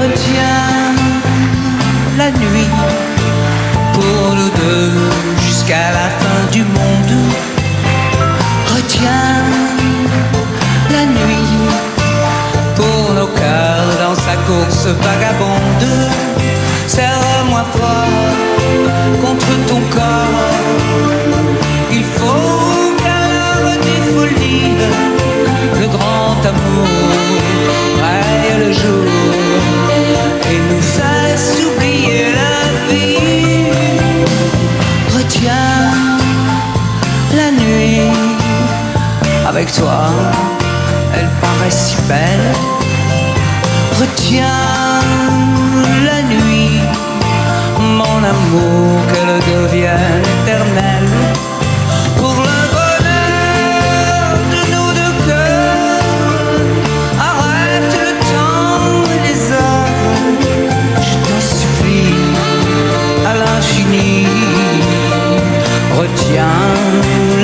Retiens la nuit pour nous deux jusqu'à la fin du monde. Retiens la nuit pour nos cœurs dans sa course vagabonde. Serre-moi fort contre ton corps. Il faut qu'à l'heure des folies, le grand amour raye le jour et nous fasse oublier la vie. Retiens la nuit avec toi, elle paraît si belle. Retiens la nuit, mon amour, qu'elle devienne éternelle. Pour le bonheur de nos deux cœurs, arrête le temps et les heures. Je t'en supplie à l'infini. Retiens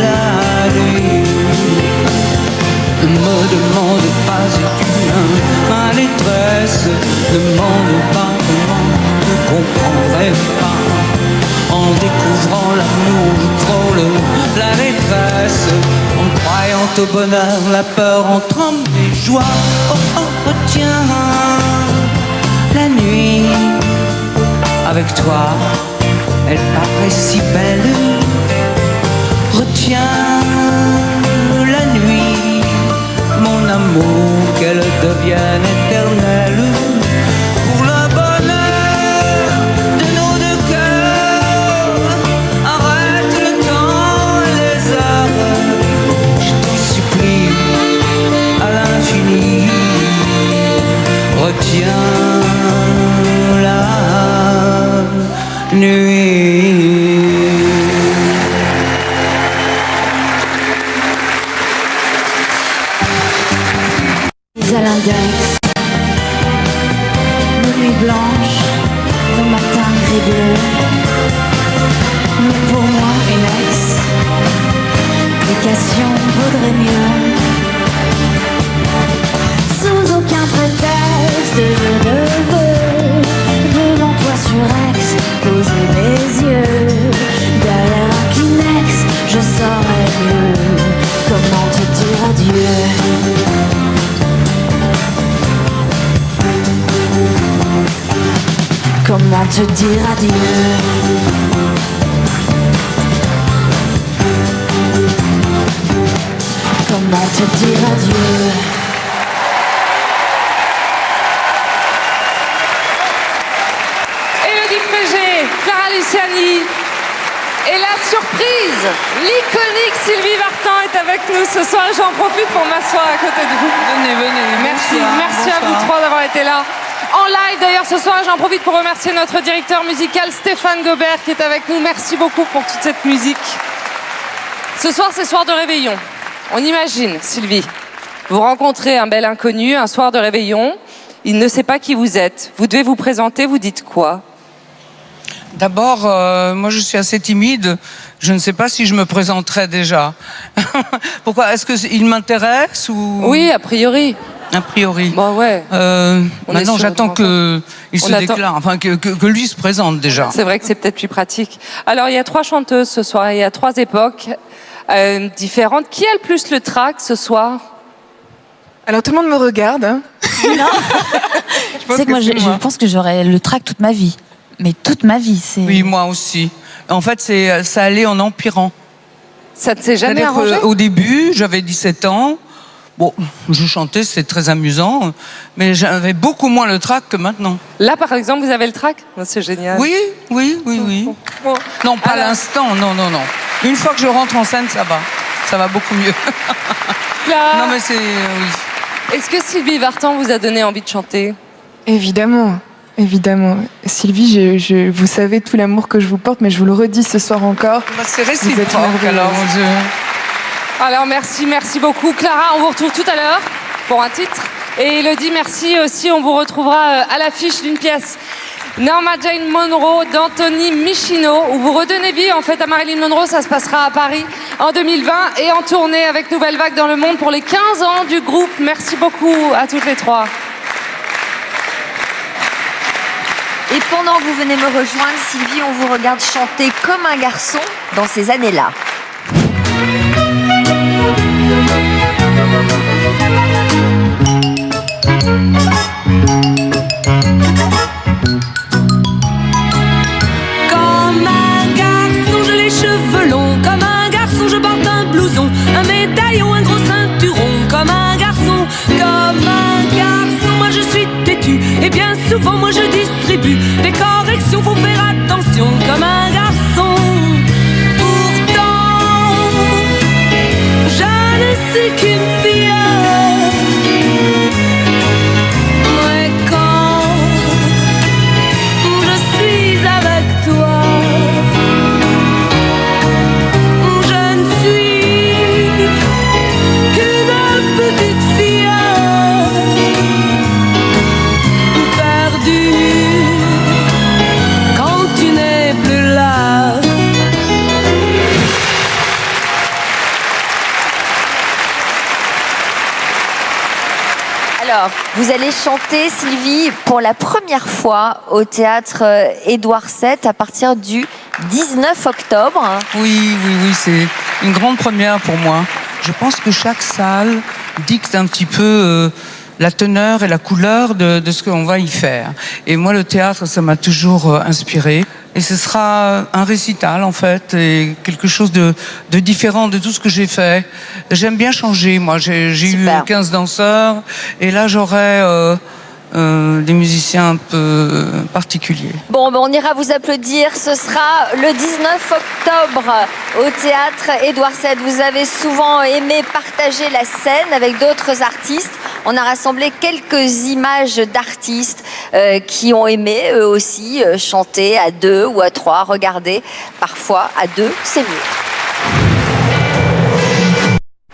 la nuit. Ne me demande pas si tu viens, ma détresse. Demande pas comment, ne comprendrai pas. En découvrant l'amour, je frôle la détresse. En croyant au bonheur, la peur entre en mes joies. Oh oh, retiens la nuit avec toi, elle paraît si belle. Retiens la nuit, mon amour, qu'elle devienne éternelle. Pour le bonheur de nos deux cœurs, arrête le temps et les heures. Je t'en supplie à l'infini. Retiens la nuit. L'index, nos nuits blanches, nos matins gris-bleus. Mais pour moi, une explication vaudrait mieux. Sans aucun prétexte, je ne veux devant toi sur Aix poser mes yeux. Derrière un Kleenex, je saurais mieux comment te dire adieu. Comment te dire adieu? Comment te dire adieu? Élodie Frégé, Clara Luciani et la surprise, l'iconique Sylvie Vartan est avec nous ce soir. J'en profite pour m'asseoir à côté de vous. Venez. Merci à vous trois d'avoir été là. En live d'ailleurs ce soir, j'en profite pour remercier notre directeur musical Stéphane Gobert qui est avec nous. Merci beaucoup pour toute cette musique. Ce soir, c'est soir de réveillon. On imagine, Sylvie, vous rencontrez un bel inconnu, un soir de réveillon. Il ne sait pas qui vous êtes. Vous devez vous présenter, vous dites quoi? D'abord, moi je suis assez timide. Je ne sais pas si je me présenterai déjà. Pourquoi? Est-ce qu'il m'intéresse ou... Oui, a priori. A priori. Bon, ouais. Maintenant, j'attends qu'il se déclare, enfin que lui se présente déjà. C'est vrai que c'est peut-être plus pratique. Alors, il y a 3 chanteuses ce soir, il y a 3 époques différentes. Qui a le plus le trac ce soir? Alors, tout le monde me regarde. Hein. Non. Je pense que j'aurais le trac toute ma vie. Mais toute ma vie, c'est... Oui, moi aussi. En fait, ça allait en empirant. Ça ne s'est jamais arrangé? Au début, j'avais 17 ans. Bon, je chantais, c'était très amusant, mais j'avais beaucoup moins le trac que maintenant. Là, par exemple, vous avez le trac? C'est génial. Oui. Bon. Non, pas l'instant, non. Une fois que je rentre en scène, ça va beaucoup mieux. Clara, non, mais c'est... oui. est-ce que Sylvie Vartan vous a donné envie de chanter? Évidemment. Sylvie, vous savez tout l'amour que je vous porte, mais je vous le redis ce soir encore. C'est réciproque, alors. Alors merci beaucoup. Clara, on vous retrouve tout à l'heure pour un titre. Et Élodie, merci aussi. On vous retrouvera à l'affiche d'une pièce Norma Jane Monroe d'Anthony Michino, où vous redonnez vie en fait à Marilyn Monroe. Ça se passera à Paris en 2020 et en tournée avec Nouvelle Vague dans le monde pour les 15 ans du groupe. Merci beaucoup à toutes les trois. pendant que vous venez me rejoindre, Sylvie, on vous regarde chanter comme un garçon dans ces années-là. Comme un garçon, j'ai les cheveux longs. Comme un garçon, je porte un blouson, un médaillon, un gros ceinturon. Comme un garçon, moi je suis têtu. Et bien souvent, moi je distribue des corrections, faut faire attention. Comme un garçon, pourtant, je ne suis qu'une fille. Mais quand je suis avec toi, je ne suis qu'une petite fille perdue quand tu n'es plus là. Alors, vous allez chanter, Sylvie, pour la première fois au théâtre Édouard VII à partir du 19 octobre. Oui, c'est une grande première pour moi. Je pense que chaque salle dicte un petit peu la teneur et la couleur de ce qu'on va y faire. Et moi, le théâtre, ça m'a toujours inspiré. Et ce sera un récital, en fait, et quelque chose de différent de tout ce que j'ai fait. J'aime bien changer, moi. J'ai eu 15 danseurs, et là, j'aurai des musiciens un peu particuliers. Bon, on ira vous applaudir. Ce sera le 19 octobre au théâtre Édouard VII. Vous avez souvent aimé partager la scène avec d'autres artistes. On a rassemblé quelques images d'artistes qui ont aimé, eux aussi, chanter à 2 ou à 3. Regardez, parfois, à 2, c'est mieux.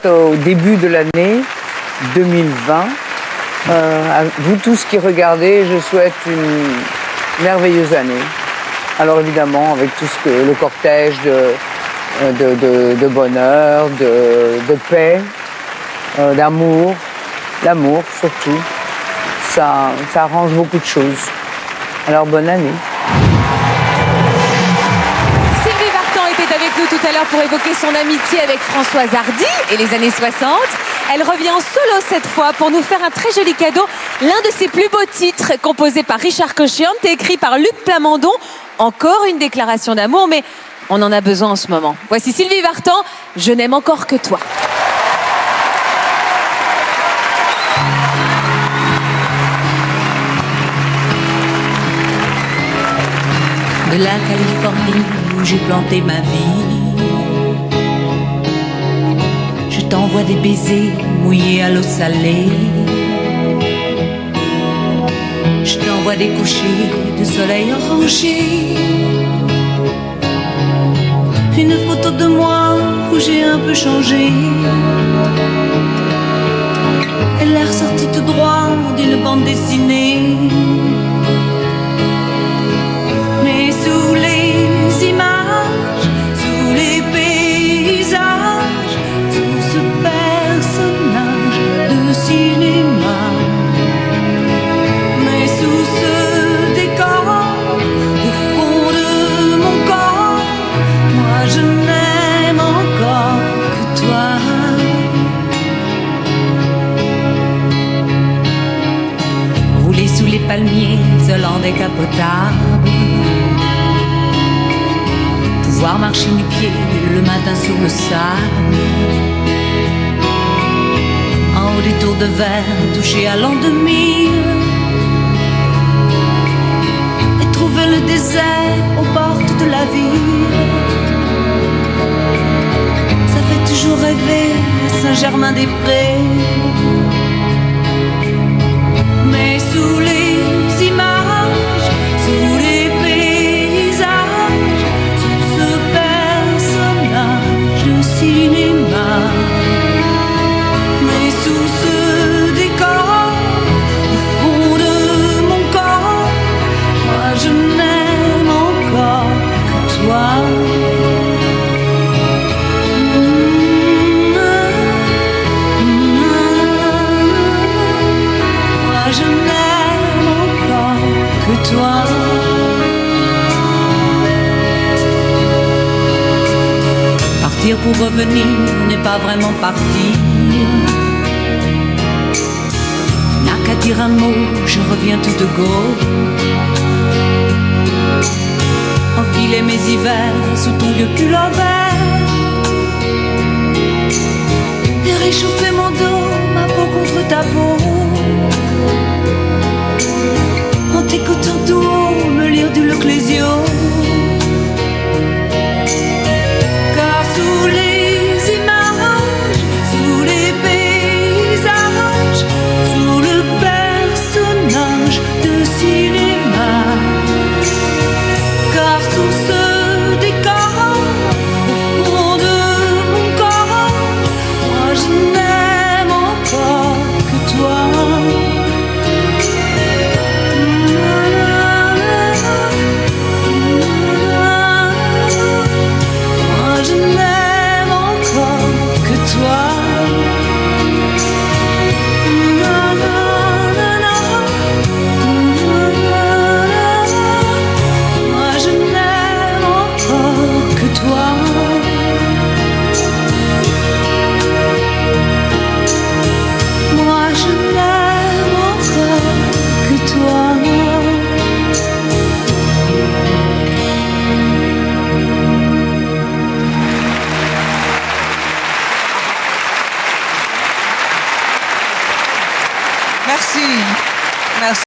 Au début de l'année 2020, à vous tous qui regardez, je souhaite une merveilleuse année. Alors évidemment, avec tout ce que le cortège de bonheur, de paix, d'amour, l'amour surtout, ça arrange beaucoup de choses. Alors bonne année. Sylvie Vartan était avec nous tout à l'heure pour évoquer son amitié avec Françoise Hardy et les années 60. Elle revient en solo cette fois pour nous faire un très joli cadeau. L'un de ses plus beaux titres, composé par Richard Cochiante et écrit par Luc Plamondon. Encore une déclaration d'amour, mais on en a besoin en ce moment. Voici Sylvie Vartan, Je n'aime encore que toi. De la Californie où j'ai planté ma vie, je t'envoie des baisers mouillés à l'eau salée. Je t'envoie des couchers de soleil orangé, une photo de moi où j'ai un peu changé, et l'air sorti tout droit d'une bande dessinée. Mais sous les images, sous les paysages, sous ce personnage de cinéma, mais sous ce décor, au fond de mon corps, moi je n'aime encore que toi. Rouler sous les palmiers, isolant décapotable, pouvoir marcher nu-pieds le matin sur le sable, en haut des tours de verre, toucher à l'an 2000, et trouver le désert aux portes de la ville. Ça fait toujours rêver Saint-Germain-des-Prés, mais sous les images, sous les paysages, sous ce personnage de cinéma, mais sous ce décor, au fond de mon corps, moi je n'aime encore que toi. Moi je n'aime encore que toi. Partir pour revenir n'est pas vraiment partir. N'a qu'à dire un mot, je reviens tout de go. Enfiler mes hivers sous ton vieux culotte vert et réchauffer mon dos, ma peau contre ta peau.